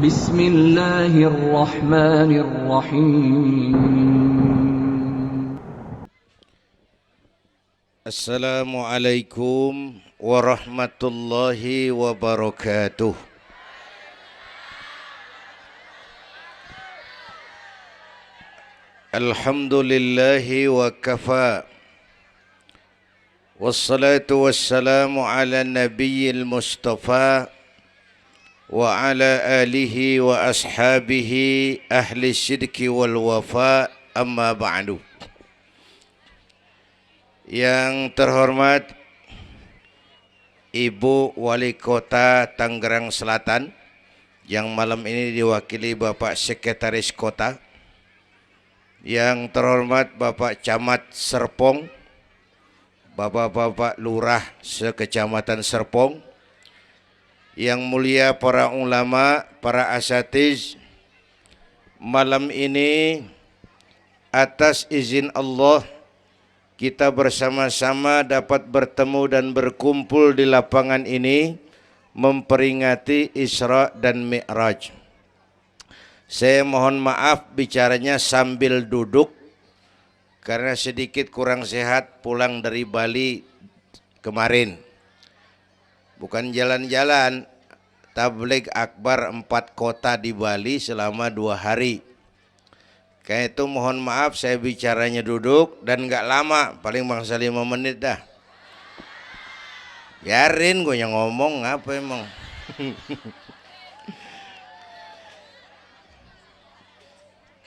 Bismillahirrahmanirrahim. Assalamualaikum warahmatullahi wabarakatuh. Alhamdulillahi wa kafa. Wassalatu wassalamu ala nabiyyil mustafa wa ala alihi wa ashabihi ahli syidki wal wafa, amma ba'du. Yang terhormat Ibu Wali Kota Tangerang Selatan, yang malam ini diwakili Bapak Sekretaris Kota. Yang terhormat Bapak Camat Serpong, Bapak-bapak Lurah sekecamatan Serpong, yang mulia para ulama, para asatiz, malam ini atas izin Allah kita bersama-sama dapat bertemu dan berkumpul di lapangan ini memperingati Isra dan Mi'raj. Saya mohon maaf bicaranya sambil duduk karena sedikit kurang sehat pulang dari Bali kemarin. Bukan jalan-jalan, tabligh akbar 4 kota di Bali selama 2 hari. Kayak itu mohon maaf saya bicaranya duduk dan gak lama, paling bangsa 5 menit dah. Biarin gue yang ngomong, apa emang.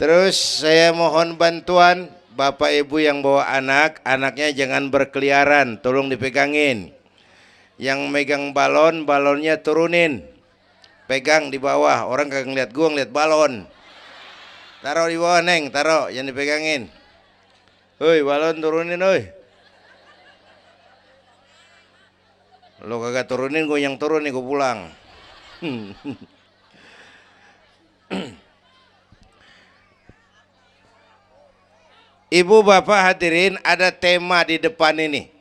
Terus saya mohon bantuan Bapak Ibu yang bawa anak, anaknya jangan berkeliaran, tolong dipegangin. Yang megang balon, balonnya turunin. Pegang di bawah, orang kagak ngeliat gua, ngeliat balon. Taruh di bawah, Neng, taruh, jangan dipegangin. Hoi, balon turunin, hoi. Lo kagak turunin, gue yang turun nih, gue pulang. Ibu bapak hadirin, ada tema di depan ini.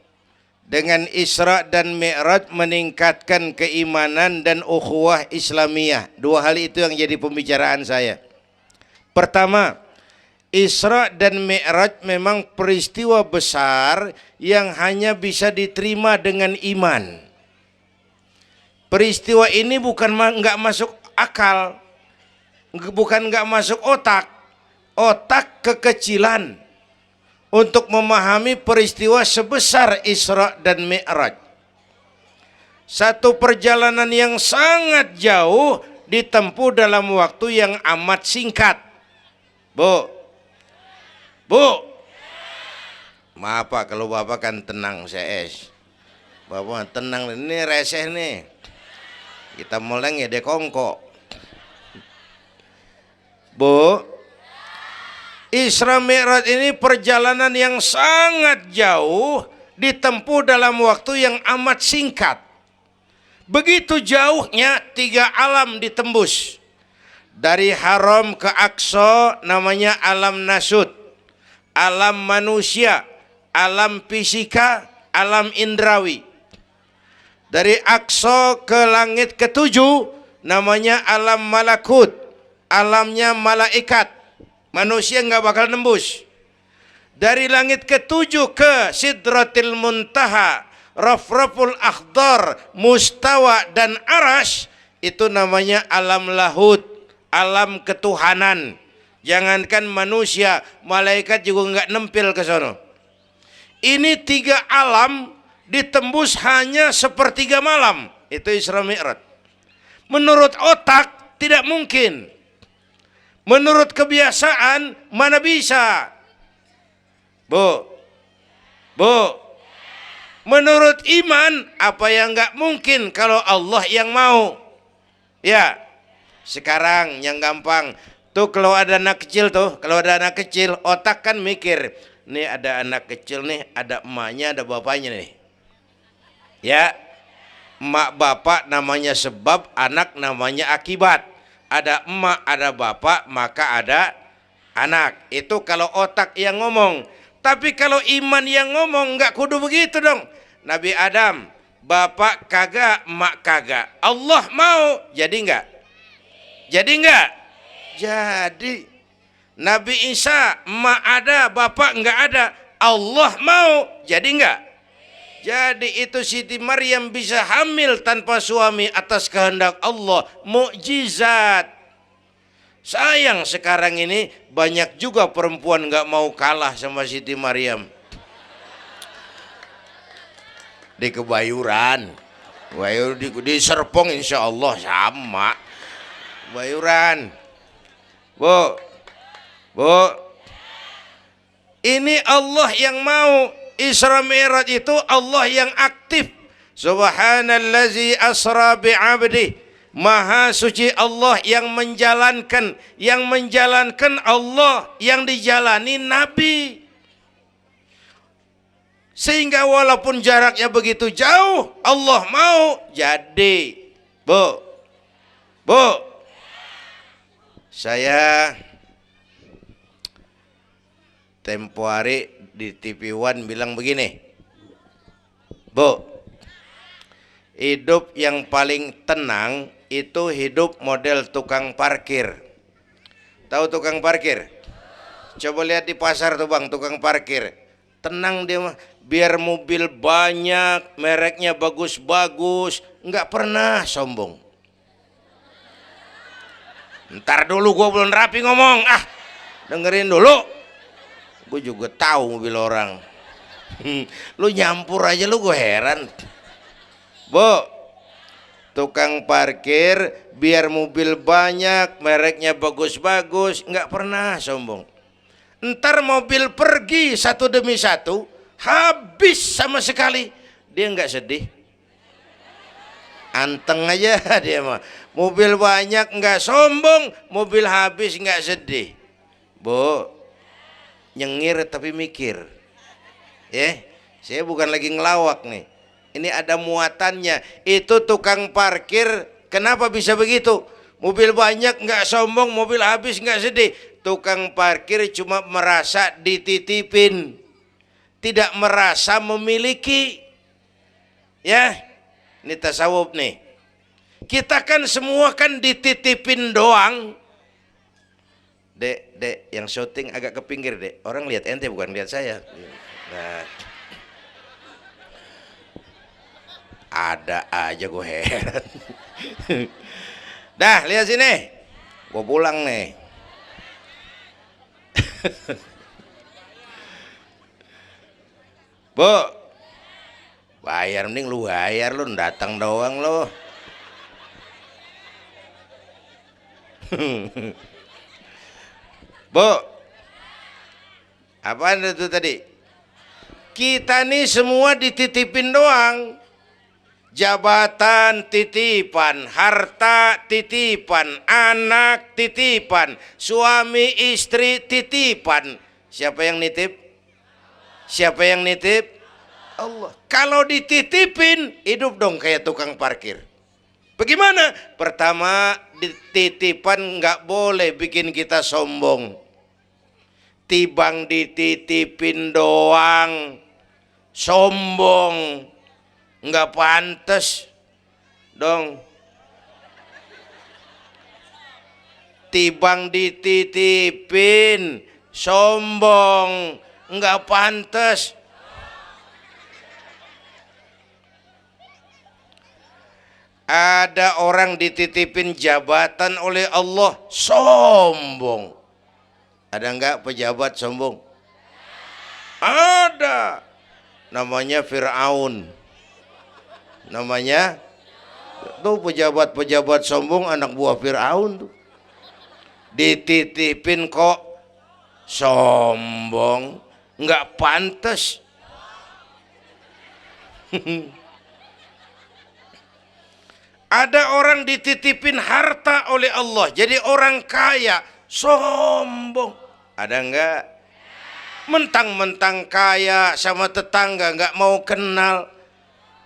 Dengan Isra dan Mi'raj meningkatkan keimanan dan ukhuwah Islamiyah. 2 hal itu yang jadi pembicaraan saya. Pertama, Isra dan Mi'raj memang peristiwa besar yang hanya bisa diterima dengan iman. Peristiwa ini bukan nggak masuk akal, bukan nggak masuk otak. Otak kekecilan untuk memahami peristiwa sebesar Isra dan Mi'raj. Satu perjalanan yang sangat jauh ditempuh dalam waktu yang amat singkat. Bu, maaf Pak, kalau Bapak kan tenang CS. Bapak tenang, ini reseh nih. Kita meleng ya dekongko. Bu, Isra Mi'raj ini perjalanan yang sangat jauh ditempuh dalam waktu yang amat singkat. Begitu jauhnya 3 alam ditembus. Dari Haram ke Aqsa namanya alam nasut, alam manusia, alam fisika, alam indrawi. Dari Aqsa ke langit ke-7 namanya alam malakut, alamnya malaikat. Manusia nggak bakal nembus. Dari langit ke-7 ke Sidratil Muntaha, Rafraful Akhdar, Mustawa dan Arash, itu namanya alam lahut, alam ketuhanan. Jangankan manusia, malaikat juga nggak nempel ke sono. Ini 3 alam ditembus hanya sepertiga malam. Itu Isra Mi'raj. Menurut otak tidak mungkin. Menurut kebiasaan mana bisa? Bu, menurut iman apa yang nggak mungkin kalau Allah yang mau? Ya, sekarang yang gampang tuh kalau ada anak kecil otak kan mikir, nih ada anak kecil nih, ada emaknya, ada bapaknya nih. Ya, emak bapak namanya sebab, anak namanya akibat. Ada emak, ada bapak, maka ada anak. Itu kalau otak yang ngomong. Tapi kalau iman yang ngomong, nggak kudu begitu dong. Nabi Adam, bapak kagak, emak kagak. Allah mau, jadi nggak? Jadi enggak? Jadi. Nabi Isa emak ada, bapak enggak ada. Allah mau, jadi enggak? Jadi itu Siti Maryam bisa hamil tanpa suami atas kehendak Allah, mukjizat. Sayang sekarang ini banyak juga perempuan enggak mau kalah sama Siti Maryam. Di Kebayuran, di Serpong insya Allah sama. Kebayuran, Bu, ini Allah yang mau. Isra Mi'raj itu Allah yang aktif. Subhanallazi asra bi'abdi. Maha suci Allah yang menjalankan. Yang menjalankan Allah, yang dijalani Nabi. Sehingga walaupun jaraknya begitu jauh, Allah mau jadi. Bu, saya tempo hari di TV One bilang begini, Bu, hidup yang paling tenang itu hidup model tukang parkir. Tahu tukang parkir? Coba lihat di pasar tuh bang, tukang parkir. Tenang dia mah, biar mobil banyak, mereknya bagus-bagus, nggak pernah sombong. Ntar dulu gue belum rapi ngomong, dengerin dulu. Gue juga tahu mobil orang. Lu nyampur aja lu, gue heran. Bu, tukang parkir biar mobil banyak, mereknya bagus-bagus, nggak pernah sombong. Ntar mobil pergi satu demi satu, habis sama sekali, dia nggak sedih. Anteng aja dia mah. Mobil banyak nggak sombong, mobil habis nggak sedih. Bu, nyengir tapi mikir, saya bukan lagi ngelawak nih, ini ada muatannya. Itu tukang parkir kenapa bisa begitu? Mobil banyak nggak sombong, mobil habis nggak sedih. Tukang parkir cuma merasa dititipin, tidak merasa memiliki. Ya, ini tasawuf nih. Kita kan semua kan dititipin doang. Dek, yang syuting agak ke pinggir, Dek. Orang lihat ente bukan lihat saya. Nah, ada aja gue heran. Dah, lihat sini. Gue pulang nih. Bu, bayar, mending lu bayar, lu datang doang lu. Bu, apaan itu tadi? Kita nih semua dititipin doang. Jabatan titipan, harta titipan, anak titipan, suami istri titipan. Siapa yang nitip? Siapa yang nitip? Allah. Kalau dititipin, hidup dong kayak tukang parkir. Bagaimana? Pertama, titipan nggak boleh bikin kita sombong. Tibang dititipin doang sombong, nggak pantas dong. Tibang dititipin sombong, nggak pantas. Ada orang dititipin jabatan oleh Allah sombong. Ada enggak pejabat sombong? Ada. Namanya Fir'aun. Namanya tuh pejabat-pejabat sombong, anak buah Fir'aun tuh. Dititipin kok sombong, enggak pantas. Ada orang dititipin harta oleh Allah, jadi orang kaya, sombong. Ada enggak? Mentang-mentang kaya sama tetangga enggak mau kenal.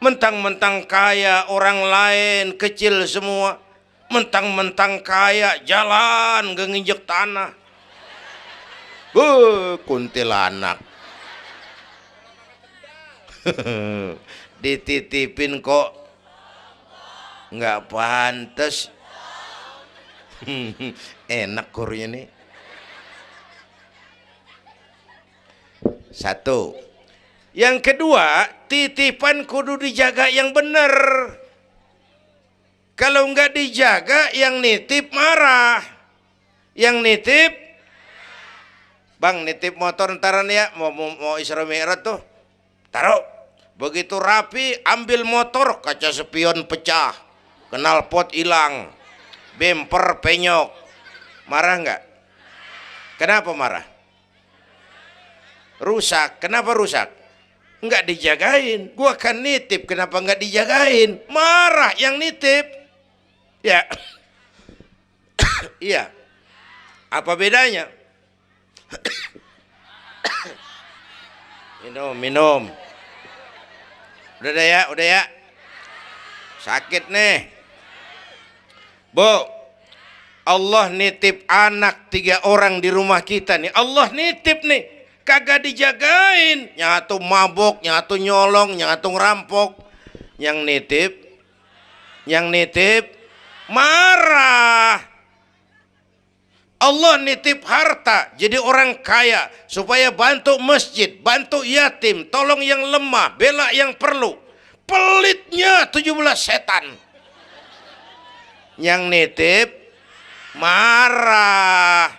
Mentang-mentang kaya orang lain kecil semua. Mentang-mentang kaya jalan gak nginjek tanah. Kuntilanak. Dititipin kok nggak pantas. Enak kurnya nih. Satu. Yang kedua, titipan kudu dijaga yang benar. Kalau nggak dijaga, yang nitip marah. Yang nitip, bang nitip motor ntaran ya, mau Isra Mi'raj tuh, taruh. Begitu rapi, ambil motor, kaca spion pecah, knalpot hilang, bemper penyok. Marah nggak? Kenapa marah? Rusak. Kenapa rusak? Nggak dijagain. Gua kan nitip, kenapa nggak dijagain? Marah yang nitip. Ya, iya. Apa bedanya? Minum. Udah ya, udah ya. Sakit nih. Bu, Allah nitip anak 3 orang di rumah kita nih. Allah nitip nih. Kagak dijagain, nyatu mabok, nyatu nyolong, nyatu ngerampok. Yang nitip marah. Allah nitip harta jadi orang kaya supaya bantu masjid, bantu yatim, tolong yang lemah, bela yang perlu. Pelitnya 17 setan. Yang nitip marah.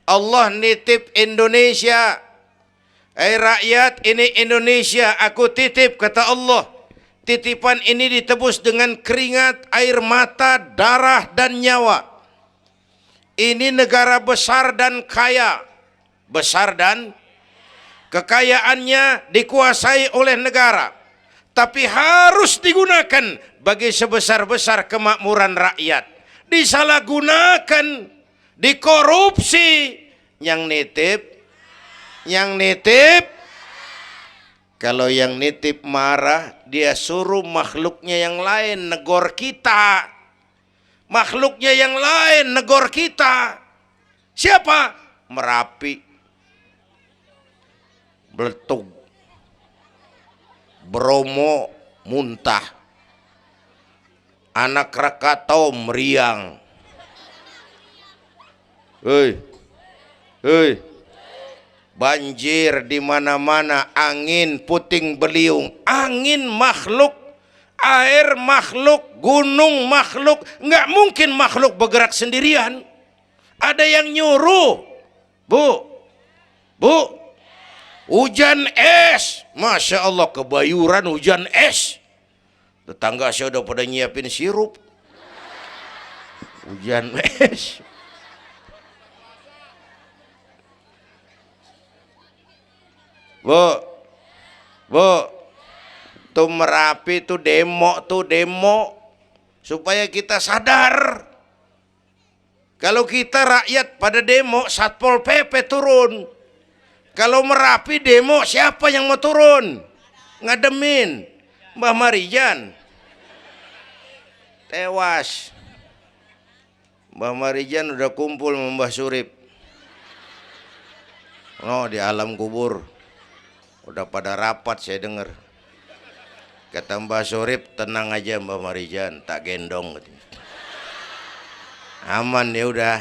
Allah nitip Indonesia. Rakyat, ini Indonesia aku titip, kata Allah. Titipan ini ditebus dengan keringat, air mata, darah dan nyawa. Ini negara besar dan kaya. Besar dan kekayaannya dikuasai oleh negara. Tapi harus digunakan bagi sebesar-besar kemakmuran rakyat. Disalahgunakan, dikorupsi. Yang nitip, kalau yang nitip marah, dia suruh makhluknya yang lain negor kita. Makhluknya yang lain negor kita. Siapa? Merapi, Beletug, Bromo muntah, Anak Krakatau meriang. Hei, banjir di mana-mana, angin puting beliung, angin makhluk, air makhluk, gunung makhluk. Nggak mungkin makhluk bergerak sendirian. Ada yang nyuruh. Bu, hujan es, masya Allah, kebayuran hujan es. Tetangga saya udah pada nyiapin sirup. Hujan es. Bu, tuh Merapi tuh demo supaya kita sadar. Kalau kita rakyat pada demo, Satpol PP turun. Kalau Merapi demo, siapa yang mau turun? Ngademin Mbah Marijan. Tewas. Mbah Marijan udah kumpul sama Mbah Surip. Oh, di alam kubur. Udah pada rapat saya dengar. Kata Mbah Surip, tenang aja Mbah Marijan, tak gendong. Aman ya udah.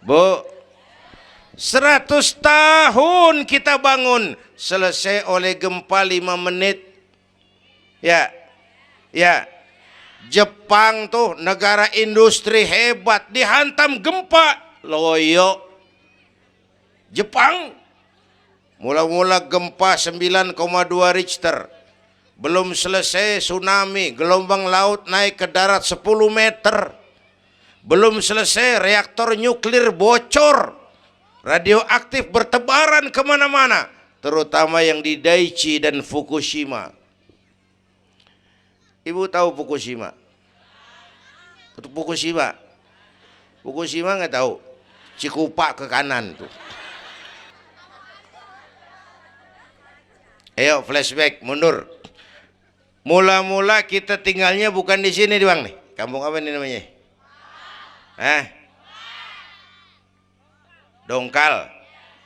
Bu, 100 tahun kita bangun, selesai oleh gempa 5 menit. Ya. Jepang tuh negara industri hebat, dihantam gempa, loyo. Jepang mula-mula gempa 9,2 Richter. Belum selesai tsunami, gelombang laut naik ke darat 10 meter. Belum selesai reaktor nuklir bocor. Radioaktif bertebaran kemana-mana, terutama yang di Daiichi dan Fukushima. Ibu tahu Fukushima? Fukushima nggak tahu. Cikupa ke kanan tuh. Ayo flashback, mundur. Mula-mula kita tinggalnya bukan di sini, Bang nih. Kampung apa ini namanya? Dongkal.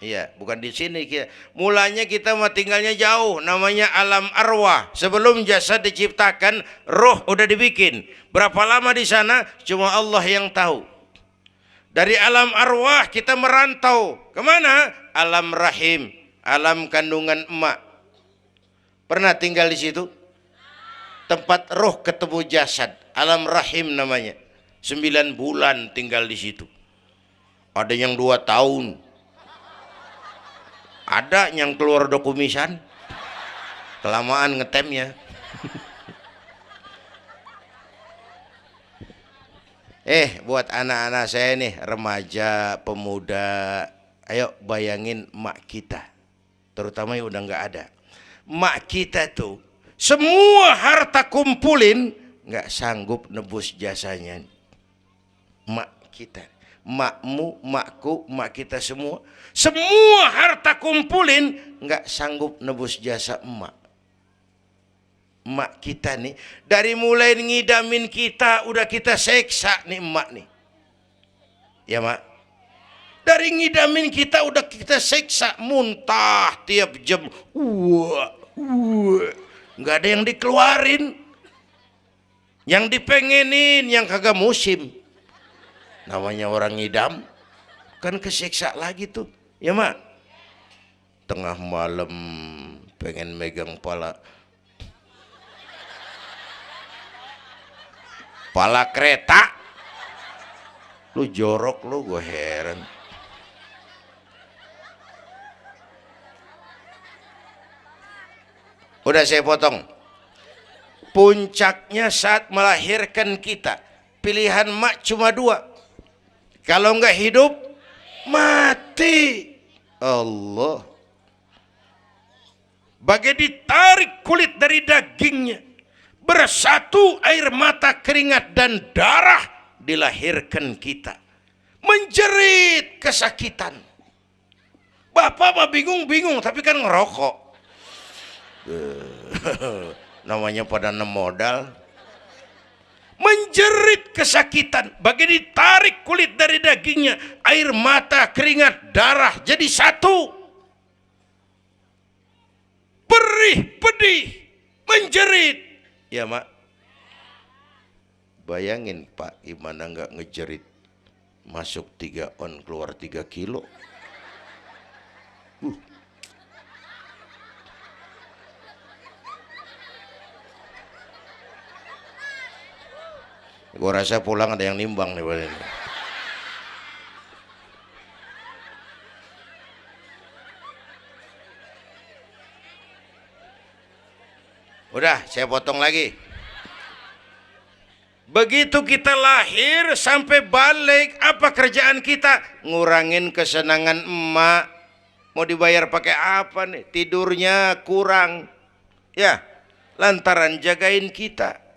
Iya, bukan di sini kita. Mulanya kita mah tinggalnya jauh, namanya alam arwah. Sebelum jasad diciptakan, roh udah dibikin. Berapa lama di sana? Cuma Allah yang tahu. Dari alam arwah kita merantau kemana? Alam rahim, alam kandungan emak. Pernah tinggal di situ? Tempat roh ketemu jasad, alam rahim namanya. 9 bulan tinggal di situ. Ada yang 2 tahun. Ada yang keluar udah kumisan, kelamaan ngetemnya. Buat anak-anak saya nih, remaja, pemuda, ayo bayangin mak kita, terutama yang udah nggak ada. Mak kita tuh semua harta kumpulin nggak sanggup nebus jasanya. Mak kita, makmu, makku, mak kita semua harta kumpulin nggak sanggup nebus jasa emak. Emak kita nih dari mulai ngidamin kita udah kita seksa nih emak nih, ya mak. Dari ngidamin kita udah kita seksa, muntah tiap jam, nggak ada yang dikeluarin, yang dipengenin, yang kagak musim. Namanya orang ngidam kan kesiksa lagi tuh, ya mak. Tengah malam pengen megang pala kereta, lu jorok lu, gue heran. Udah saya potong. Puncaknya saat melahirkan kita, pilihan mak cuma 2. Kalau enggak hidup, mati. Allah. Bagai ditarik kulit dari dagingnya, bersatu air mata, keringat dan darah, dilahirkan kita. Menjerit kesakitan. Bapak mah bingung-bingung tapi kan ngerokok. Namanya pada modal. Menjerit kesakitan, bagai ditarik kulit dari dagingnya, air mata, keringat, darah jadi satu. Perih, pedih, menjerit. Ya mak. Bayangin Pak, gimana nggak ngejerit. Masuk 3 on, keluar 3 kilo. Gue rasa pulang ada yang nimbang nih badan. Udah, saya potong lagi. Begitu kita lahir sampai balik, apa kerjaan kita? Ngurangin kesenangan emak. Mau dibayar pakai apa nih? Tidurnya kurang. Ya, lantaran jagain kita.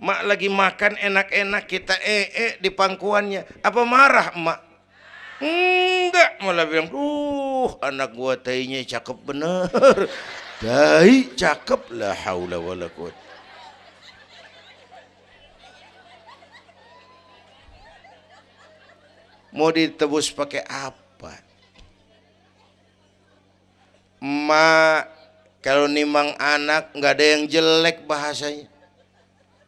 Mak lagi makan enak-enak, kita di pangkuannya. Apa marah emak? Enggak, malah bilang, anak gua tainya cakep bener. Tai cakep, la haula wala quwwata. Mau ditebus pakai apa? Emak kalau nimang anak nggak ada yang jelek bahasanya.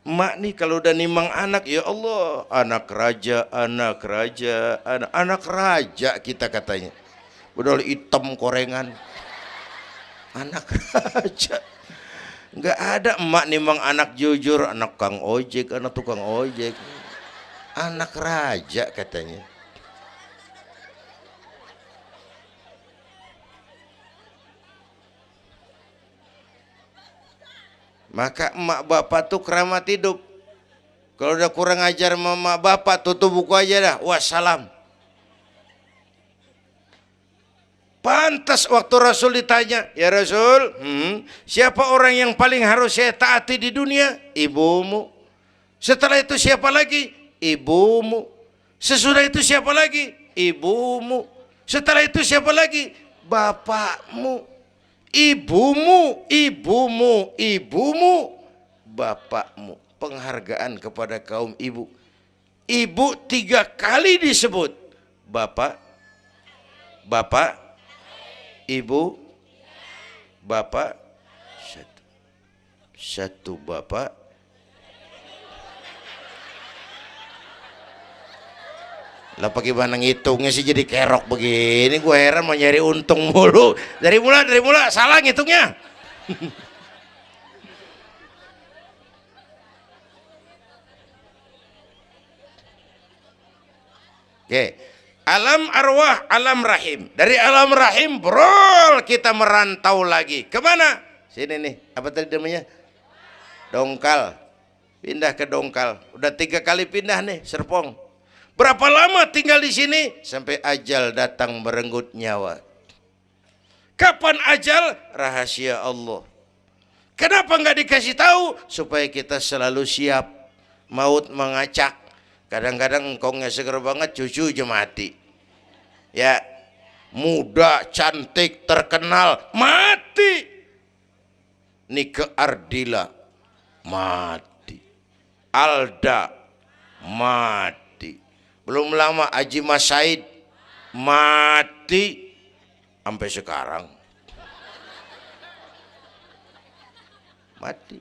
Emak nih kalau udah nimang anak, ya Allah, anak raja, anak raja kita katanya. Udah hitam korengan, anak raja. Nggak ada emak nimang anak jujur, anak kang ojek, anak tukang ojek, anak raja katanya. Maka emak bapak tuh keramat hidup. Kalau udah kurang ajar mama bapak, tutup buku aja dah. Wassalam. Pantas waktu Rasul ditanya, ya Rasul, siapa orang yang paling harus saya taati di dunia? Ibumu. Setelah itu siapa lagi? Ibumu. Sesudah itu siapa lagi? Ibumu. Setelah itu siapa lagi? Bapakmu. Ibumu, bapakmu. Penghargaan kepada kaum ibu. Ibu 3 kali disebut. Bapak, ibu, bapak, satu. Satu bapak, lah bagaimana ngitungnya sih jadi kerok begini? Gue heran, mau nyari untung mulu. Dari mula salah ngitungnya. Oke, alam arwah, alam rahim. Dari alam rahim, bro, kita merantau lagi. Kemana? Sini nih, apa tadi namanya? Dongkal. Pindah ke Dongkal. Udah 3 kali pindah nih, Serpong. Berapa lama tinggal di sini? Sampai ajal datang merenggut nyawa. Kapan ajal? Rahasia Allah. Kenapa nggak dikasih tahu? Supaya kita selalu siap. Maut mengacak. Kadang-kadang engkongnya seger banget, cucu aja mati. Ya, muda, cantik, terkenal, mati. Nike Ardila, mati. Alda, mati. Belum lama Haji Mas Said, mati. Sampai sekarang mati.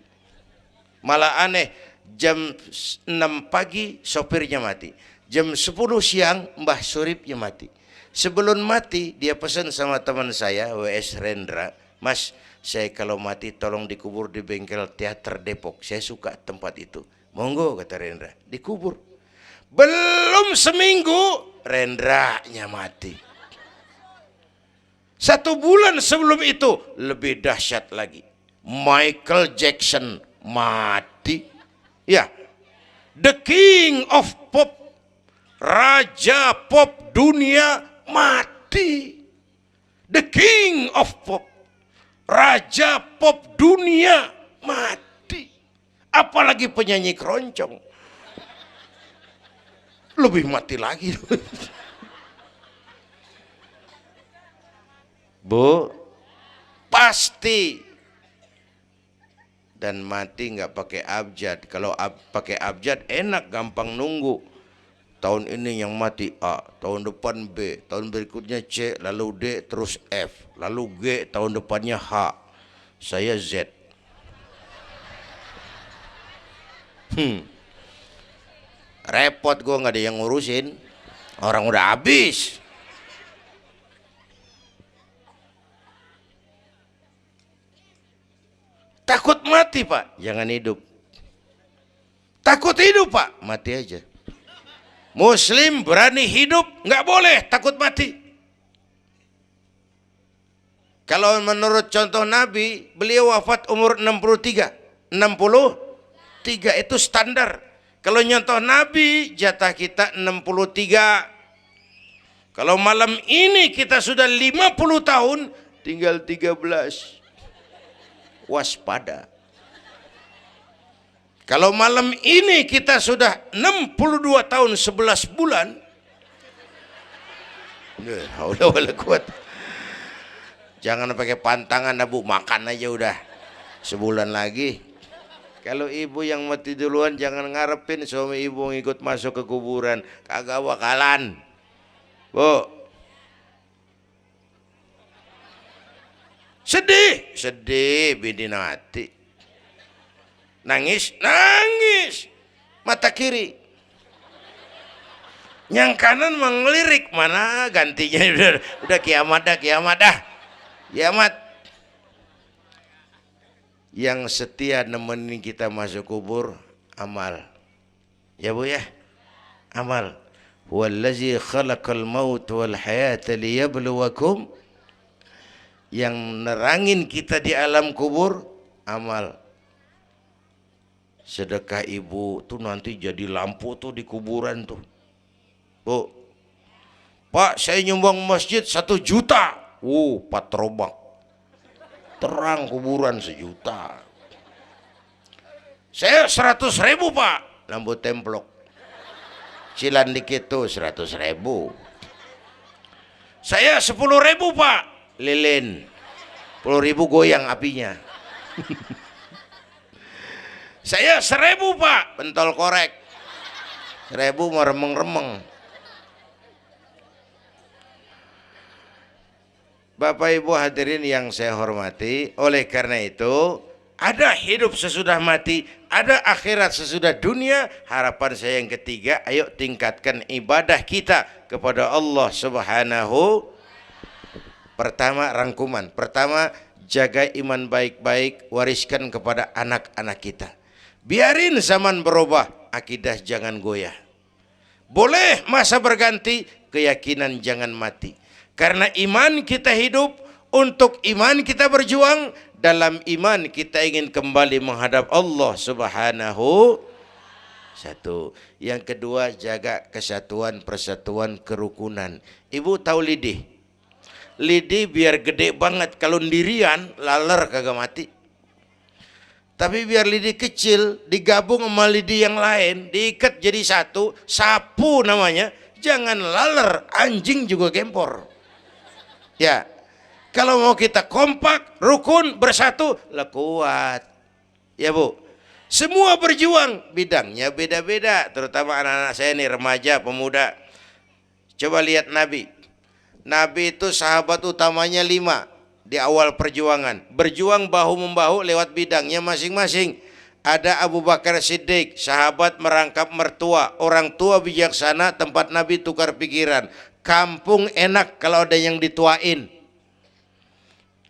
Malah aneh, jam 6 pagi sopirnya mati, jam 10 siang Mbah Suripnya mati. Sebelum mati dia pesan sama teman saya WS Rendra, Mas, saya kalau mati tolong dikubur di bengkel teater Depok, saya suka tempat itu. Monggo, kata Rendra, dikubur. Belum seminggu Rendranya mati. 1 bulan sebelum itu lebih dahsyat lagi, Michael Jackson mati. Ya, the king of pop, raja pop dunia mati. The king of pop, raja pop dunia mati. Apalagi penyanyi keroncong, lebih mati lagi. Bu, pasti. Dan mati nggak pakai abjad. Kalau pakai abjad enak, gampang nunggu. Tahun ini yang mati A, tahun depan B, tahun berikutnya C, lalu D, terus F, lalu G, tahun depannya H. Saya Z. Repot, gue nggak ada yang ngurusin. Orang udah habis. Takut mati, Pak, jangan hidup. Takut hidup, Pak, mati aja. Muslim berani hidup, nggak boleh takut mati. Kalau menurut contoh Nabi, beliau wafat umur 63. 63 itu standar. Kalau nyontoh Nabi, jatah kita 63. Kalau malam ini kita sudah 50 tahun, tinggal 13. Waspada. Kalau malam ini kita sudah 62 tahun 11 bulan, udah kuat. Jangan pakai pantangan, Bu, makan aja udah. Sebulan lagi. Kalau ibu yang mati duluan, jangan ngarepin suami ibu ngikut masuk ke kuburan, kagak bakalan. Bu, sedih bini mati. Nangis mata kiri, yang kanan mengelirik, mana gantinya. Udah kiamat dah. Yang setia nemenin kita masuk kubur amal, ya Bu ya, amal. Wallazi khalaqal maut wal hayata liyabluwakum, yang nerangin kita di alam kubur amal. Sedekah ibu tuh nanti jadi lampu tuh di kuburan tuh. Bu, Pak, saya nyumbang masjid 1 juta. Patrobak. Terang kuburan 1 juta. Saya 100.000, Pak. Lampu templok. Cilan dikit tuh 100.000. Saya 10.000, Pak. Lilin. 10.000 goyang apinya. Saya 1.000, Pak, pentol korek. 1.000 mau remeng-remeng. Bapak Ibu hadirin yang saya hormati, oleh karena itu ada hidup sesudah mati, ada akhirat sesudah dunia. Harapan saya yang ketiga, ayo tingkatkan ibadah kita kepada Allah Subhanahu. Pertama, rangkuman. Pertama, jaga iman baik-baik, wariskan kepada anak-anak kita. Biarin zaman berubah, akidah jangan goyah. Boleh masa berganti, keyakinan jangan mati. Karena iman kita hidup, untuk iman kita berjuang, dalam iman kita ingin kembali menghadap Allah Subhanahu. Satu. Yang kedua, jaga kesatuan, persatuan, kerukunan. Ibu tahu lidi? Lidi biar gede banget, kalau ndirian laler kagak mati. Tapi biar lidi kecil digabung sama lidi yang lain, diikat jadi satu, sapu namanya, jangan laler, anjing juga gempor. Ya, kalau mau kita kompak, rukun, bersatu, lah kuat. Ya Bu, semua berjuang, bidangnya beda-beda, terutama anak-anak saya nih, remaja, pemuda. Coba lihat Nabi. Nabi itu sahabat utamanya 5 di awal perjuangan. Berjuang bahu-membahu lewat bidangnya masing-masing. Ada Abu Bakar Siddiq, sahabat merangkap mertua, orang tua bijaksana, tempat Nabi tukar pikiran. Kampung enak kalau ada yang dituain.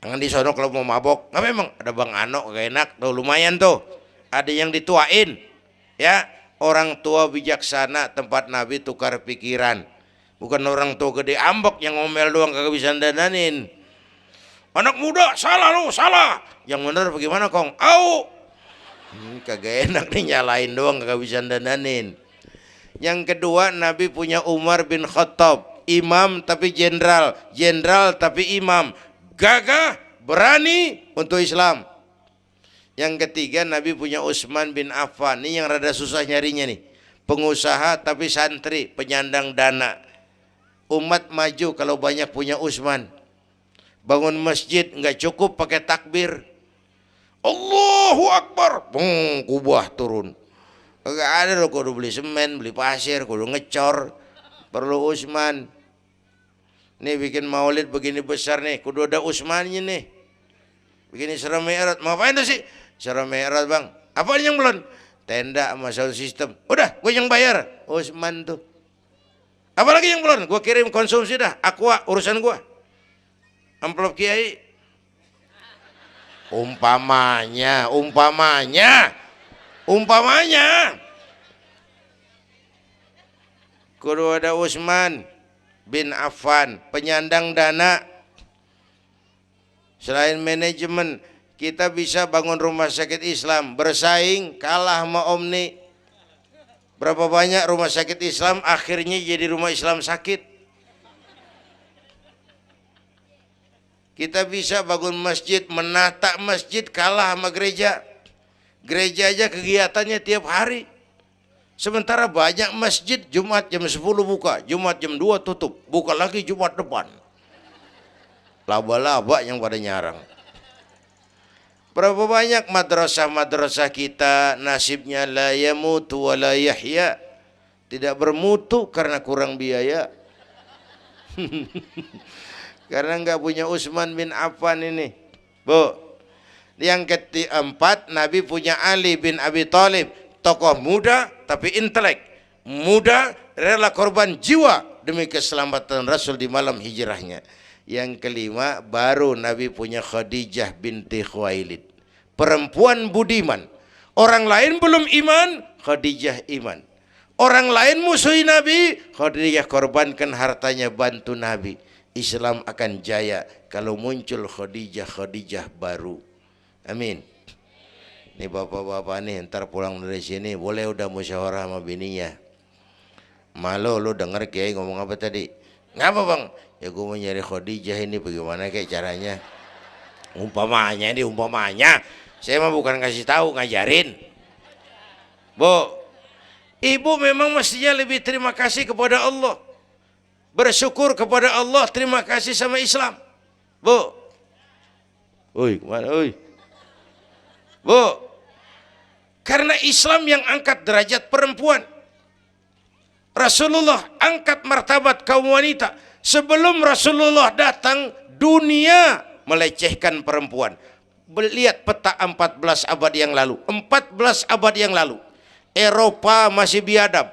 Jangan di sono kalau mau mabok. Nggak, memang ada Bang Ano gak enak tuh, lumayan tuh. Ada yang dituain. Ya, orang tua bijaksana, tempat Nabi tukar pikiran. Bukan orang tua gede ambek yang ngomel doang kagak bisa dandanin. Anak muda salah lu, salah. Yang bener bagaimana Kong? Au. Kagak enak nih, nyalain doang kagak bisa dandanin. Yang kedua, Nabi punya Umar bin Khattab. Imam tapi jenderal, jenderal tapi imam, gagah, berani untuk Islam. Yang ketiga, Nabi punya Utsman bin Affan. Ini yang rada susah nyarinya nih. Pengusaha tapi santri, penyandang dana. Umat maju kalau banyak punya Utsman. Bangun masjid nggak cukup pakai takbir, Allahu Akbar, kubah turun. Gak ada loh, kudu beli semen, beli pasir, kudu ngecor. Perlu Utsman. Nih bikin maulid begini besar nih, kudu ada Utsmannya nih. Begini Isra Mi'raj, mau apain tuh sih? Isra Mi'raj Bang, apa yang belum? Tenda sama sound system. Udah, gue yang bayar. Utsman tuh. Apalagi yang belum? Gue kirim konsumsi dah. Aqua urusan gue. Amplop kiai. Umpamanya. Kudu ada Utsman bin Affan, penyandang dana. Selain manajemen, kita bisa bangun rumah sakit Islam, bersaing kalah sama Omni. Berapa banyak rumah sakit Islam akhirnya jadi rumah Islam sakit. Kita bisa bangun masjid, menata masjid kalah sama gereja. Gereja aja kegiatannya tiap hari. Sementara banyak masjid Jumat jam 10 buka, Jumat jam 2 tutup, buka lagi Jumat depan. Laba-laba yang pada nyarang. Berapa banyak madrasah-madrasah kita nasibnya la yamutu wa la yahya. Tidak bermutu karena kurang biaya. Karena nggak punya Utsman bin Affan ini. Bu. Yang keempat, Nabi punya Ali bin Abi Thalib, tokoh muda tapi intelek. Muda rela korban jiwa demi keselamatan Rasul di malam hijrahnya. Yang kelima, baru Nabi punya Khadijah binti Khuwailid, perempuan budiman. Orang lain belum iman, Khadijah iman. Orang lain musuhi Nabi, Khadijah korbankan hartanya bantu Nabi. Islam akan jaya kalau muncul Khadijah baru. Amin. Nih bapak-bapak nih, ntar pulang dari sini boleh udah musyawarah sama bininya. Malu lu denger kiai ngomong apa tadi? Ngapa Bang? Ya gue mau nyari Khadijah ini, bagaimana kayak caranya? Umpamanya. Saya mah bukan kasih tahu, ngajarin. Bu, ibu memang mestinya lebih terima kasih kepada Allah. Bersyukur kepada Allah, terima kasih sama Islam. Bu. Oi, kemana oi? Bu. Karena Islam yang angkat derajat perempuan. Rasulullah angkat martabat kaum wanita. Sebelum Rasulullah datang, dunia melecehkan perempuan. Lihat peta 14 abad yang lalu. 14 abad yang lalu. Eropa masih biadab.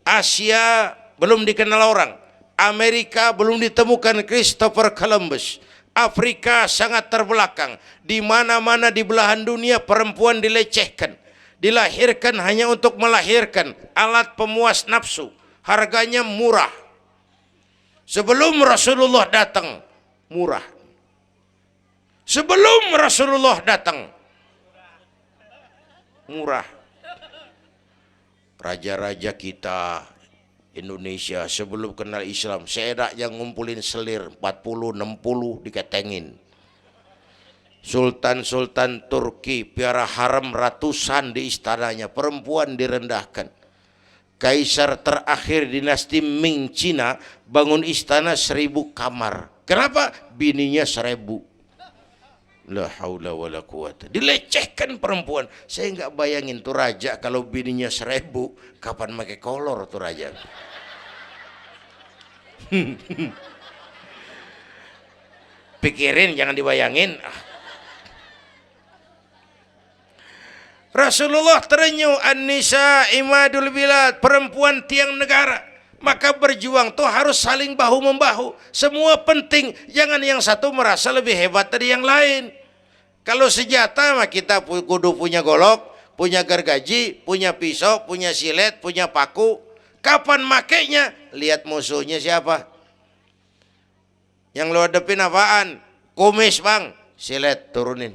Asia belum dikenal orang. Amerika belum ditemukan Christopher Columbus. Afrika sangat terbelakang. Di mana-mana di belahan dunia perempuan dilecehkan. Dilahirkan hanya untuk melahirkan, alat pemuas nafsu. Harganya murah. Sebelum Rasulullah datang, murah. Sebelum Rasulullah datang, murah. Raja-raja kita Indonesia sebelum kenal Islam, seedak yang ngumpulin selir 40, 60 diketengin. Sultan-sultan Turki piara haram ratusan di istananya, perempuan direndahkan. Kaisar terakhir dinasti Ming Cina bangun istana 1000 kamar. Kenapa? Bininya 1000. La haula wala quwata. Dilecehkan perempuan. Saya nggak bayangin tuh raja kalau bininya 1000, kapan pakai kolor tuh raja. Pikirin, jangan dibayangin. Rasulullah terenyuh, an-nisa imadul bilad, perempuan tiang negara. Maka berjuang tuh harus saling bahu-membahu. Semua penting, jangan yang satu merasa lebih hebat dari yang lain. Kalau senjata mah kita kudu punya golok, punya gergaji, punya pisau, punya silet, punya paku. Kapan makainya? Lihat musuhnya siapa. Yang lo hadapin apaan? Kumis bang, silet turunin.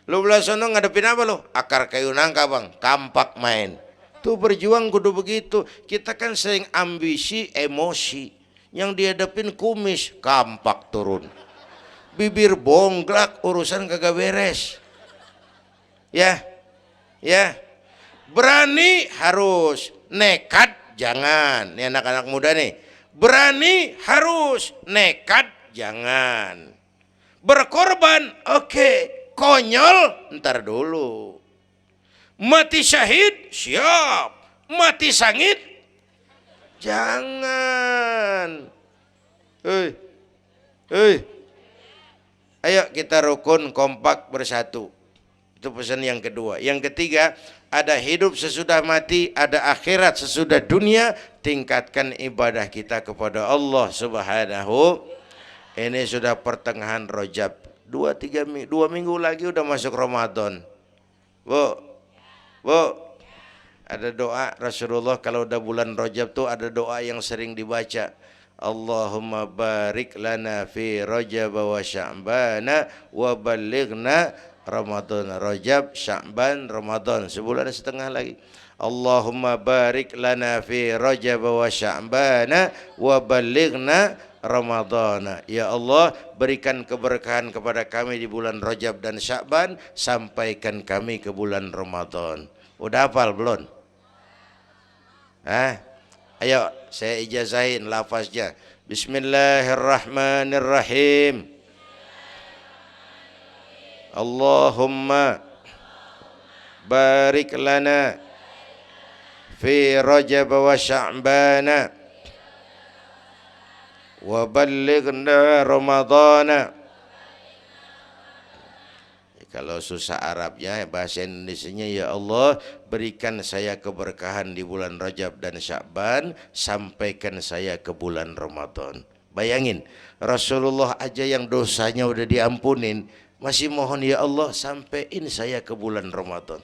Lu belah sono ngadepin apa lu? Akar kayu nangka bang, kampak main. Tuh berjuang kudu begitu. Kita kan sering ambisi, emosi. Yang dihadapin kumis, kampak turun. Bibir bonglak, urusan kagak beres. Ya, ya. Berani harus, nekat jangan. Nih anak-anak muda nih. Berani harus, nekat jangan. Berkorban, oke. Konyol, ntar dulu. Mati syahid, siap. Mati sangit, jangan. Ayo kita rukun, kompak, bersatu. Itu pesan yang kedua. Yang ketiga, ada hidup sesudah mati, ada akhirat sesudah dunia. Tingkatkan ibadah kita kepada Allah Subhanahu. Ini sudah pertengahan Rajab. 2 minggu lagi udah masuk Ramadan. Bu, ada doa Rasulullah kalau udah bulan Rajab tuh ada doa yang sering dibaca. Allahumma barik lana fi Rajab wa Sya'bana wa ballighna Ramadan. Rajab, Sya'ban, Ramadan, sebulan setengah lagi. Allahumma barik lana fi Rajab wa Sya'bana wa ballighna Ramadhan. Ya Allah, berikan keberkahan kepada kami di bulan Rajab dan Sya'ban, sampaikan kami ke bulan Ramadan. Udah hafal belum? Ayo saya ijazahin lafaznya. Bismillahirrahmanirrahim. Allahumma barik lana fi Rajab wa Sya'bana wa ballighna Ramadhana. Kalau susah Arabnya, bahasa Indonesianya, ya Allah berikan saya keberkahan di bulan Rajab dan Sya'ban, sampaikan saya ke bulan Ramadan. Bayangin, Rasulullah aja yang dosanya udah diampunin, masih mohon ya Allah sampaiin saya ke bulan Ramadan.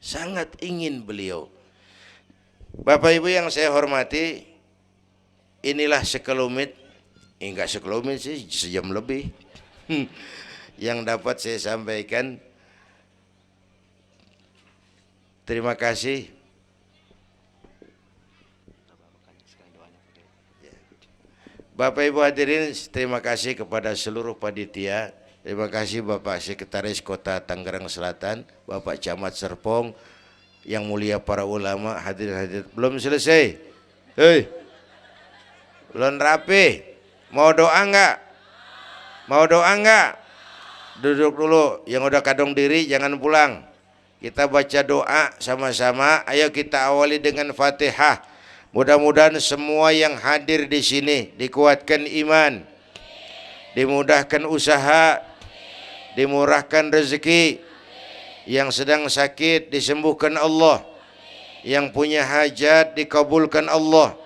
Sangat ingin beliau. Bapak Ibu yang saya hormati, inilah sekelumit, enggak sekelumit sih, sejam lebih yang dapat saya sampaikan. Terima kasih. Bapak Ibu hadirin, terima kasih kepada seluruh panitia. Terima kasih Bapak Sekretaris Kota Tangerang Selatan, Bapak Camat Serpong, yang mulia para ulama, hadirin. Belum selesai. Belum rapi. Mau doa enggak? Mau doa enggak? Duduk dulu. Yang udah kadung diri jangan pulang. Kita baca doa sama-sama. Ayo kita awali dengan Fatihah. Mudah-mudahan semua yang hadir di sini dikuatkan iman, dimudahkan usaha, dimurahkan rezeki, yang sedang sakit disembuhkan Allah, yang punya hajat dikabulkan Allah,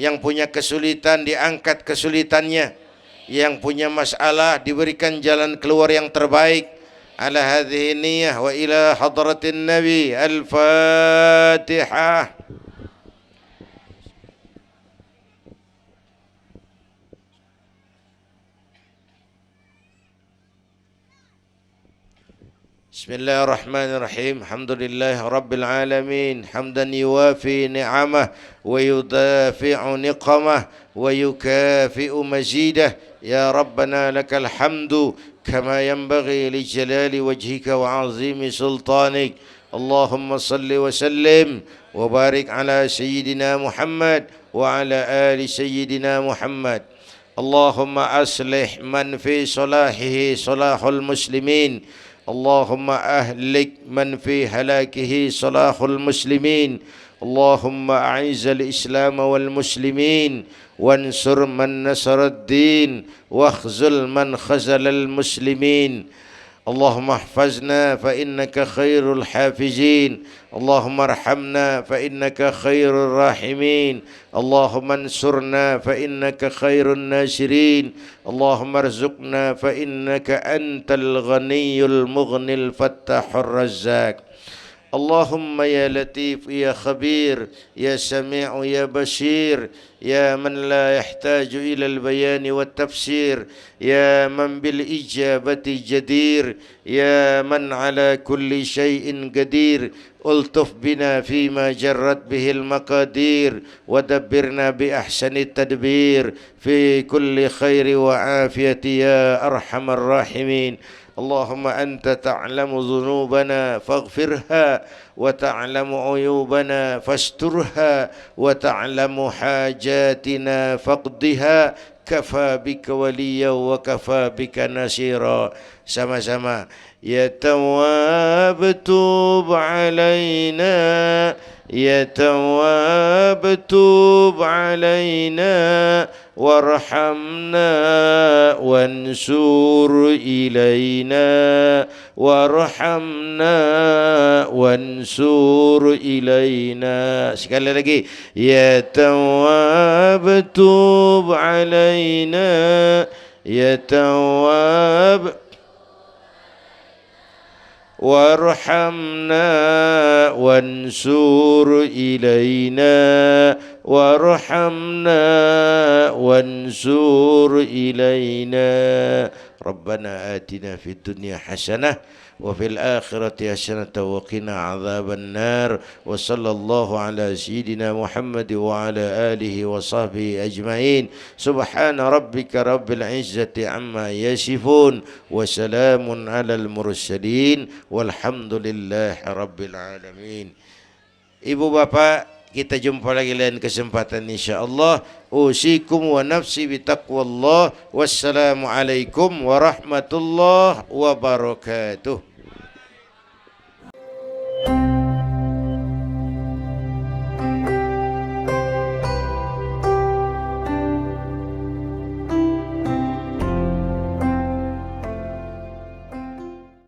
yang punya kesulitan diangkat kesulitannya, yang punya masalah diberikan jalan keluar yang terbaik. Ala hadhihi niyyah wa ila hadratin nabi. Al-Fatihah. بسم الله الرحمن الرحيم. الحمد لله رب العالمين حمدا يوافي نعمه ويدافع نقمه ويكافئ مزيده. يا ربنا لك الحمد كما ينبغي لجلال وجهك وعظيم سلطانك. اللهم صل وسلم وبارك على سيدنا محمد وعلى آل سيدنا محمد. اللهم أصلح من في صلاحه صلاح المسلمين. اللهم أهلك من في هلاكه صلاح المسلمين. اللهم أعز الإسلام والمسلمين وانصر من نصر الدين واخذل من خذل المسلمين. اللهم احفظنا فإنك خير الحافظين. اللهم ارحمنا فإنك خير الراحمين. اللهم انصرنا فإنك خير الناصرين. اللهم ارزقنا فإنك أنت الغني المغني الفتاح الرزاق. اللهم يا لطيف يا خبير يا سميع يا بشير يا من لا يحتاج إلى البيان والتفسير يا من بالإجابة جدير يا من على كل شيء قدير ألطف بنا فيما جرت به المقادير ودبرنا بأحسن التدبير في كل خير وعافية يا أرحم الراحمين. اللهم أنت تعلم ذنوبنا فاغفرها وتعلم عيوبنا فاسترها وتعلم حاجاتنا فاقضها. كفى بك وليا وكفى بك نصيرا. Sama-sama. Ya Tawwab tub علينا يا تواب تب علينا وارحمنا وانصر إلينا وارحمنا وانصر إلينا. Sekali lagi. Ya Tawwab tub علينا يا تواب وارحمنا وانصر إلينا وارحمنا وانصر إلينا. ربنا آتنا في الدنيا حسنة وفي الآخرة حسنة وقنا عذاب النار. وصلى الله على سيدنا محمد وعلى آله وصحبه أجمعين. سبحان ربك رب العزة عما يصفون وسلام على المرسلين والحمد لله رب العالمين. Ibu bapak, kita jumpa lagi lain kesempatan insyaallah. Usikum wa nafsi bitaqwallah. Wassalamualaikum warahmatullahi wabarakatuh.